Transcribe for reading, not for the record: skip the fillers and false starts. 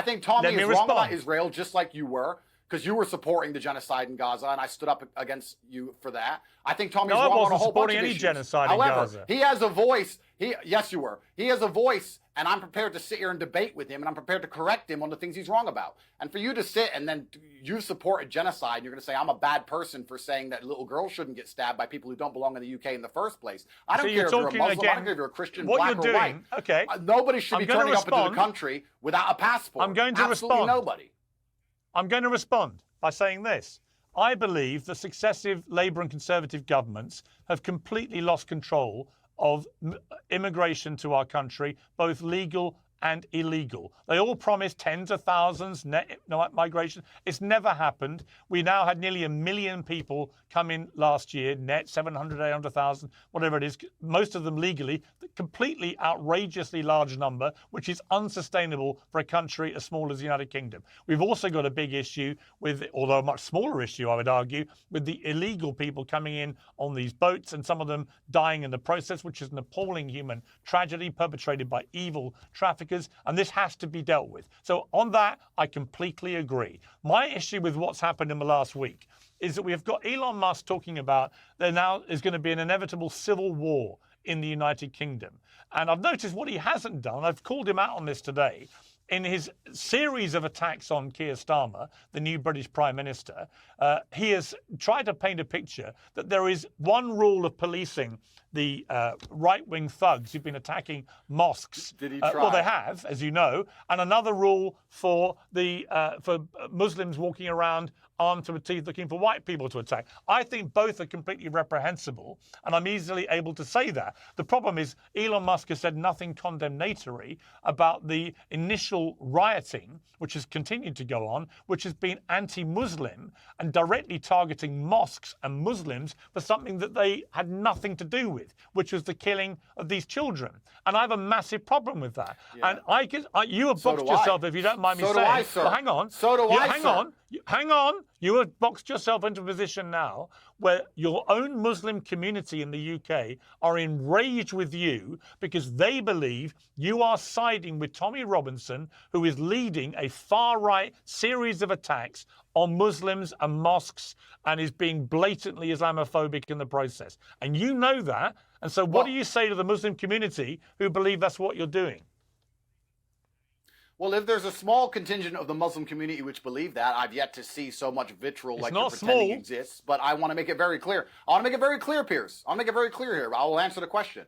I think Tommy is wrong about Israel, just like you were, because you were supporting the genocide in Gaza, and I stood up against you for that. I think Tommy's wrong on a whole bunch of issues. Genocide However, in Gaza. he has a voice. Yes, you were. He has a voice, and I'm prepared to sit here and debate with him, and I'm prepared to correct him on the things he's wrong about. And for you to sit and then you support a genocide, and you're going to say I'm a bad person for saying that little girls shouldn't get stabbed by people who don't belong in the UK in the first place. I don't care if you're a Muslim, I don't care if you're a Christian, black or white. Okay. Nobody should be turning up into the country without a passport. I'm going to Absolutely nobody. I'm going to respond by saying this. I believe that successive Labour and Conservative governments have completely lost control of immigration to our country, both legal and illegal. They all promised tens of thousands net migration. It's never happened. We now had nearly 1 million people come in last year, net 700, 800,000, whatever it is, most of them legally, completely outrageously large number, which is unsustainable for a country as small as the United Kingdom. We've also got a big issue with, although a much smaller issue, I would argue, with the illegal people coming in on these boats and some of them dying in the process, which is an appalling human tragedy perpetrated by evil traffickers. And this has to be dealt with. So on that, I completely agree. My issue with what's happened in the last week is that we have got Elon Musk talking about there now is going to be an inevitable civil war in the United Kingdom. And I've noticed what he hasn't done, I've called him out on this today, in his series of attacks on Keir Starmer, the new British Prime Minister, he has tried to paint a picture that there is one rule of policing the right-wing thugs who've been attacking mosques. Did he try? Well, they have, as you know, and another rule for the for Muslims walking around armed to the teeth looking for white people to attack. I think both are completely reprehensible, and I'm easily able to say that. The problem is Elon Musk has said nothing condemnatory about the initial rioting, which has continued to go on, which has been anti-Muslim and directly targeting mosques and Muslims for something that they had nothing to do with, which was the killing of these children. And I have a massive problem with that. Yeah. And you have boxed yourself, if you don't mind me saying. So do I, sir. Well, hang on. So do I, hang sir. on. Hang on. You have boxed yourself into a position now where your own Muslim community in the UK are enraged with you because they believe you are siding with Tommy Robinson, who is leading a far-right series of attacks on Muslims and mosques and is being blatantly Islamophobic in the process. And you know that. And so what do you say to the Muslim community who believe that's what you're doing? Well, if there's a small contingent of the Muslim community which believe that, I've yet to see so much vitriol like you're pretending exists. But I want to make it very clear. I want to make it very clear, Piers. I want to make it very clear here. I will answer the question.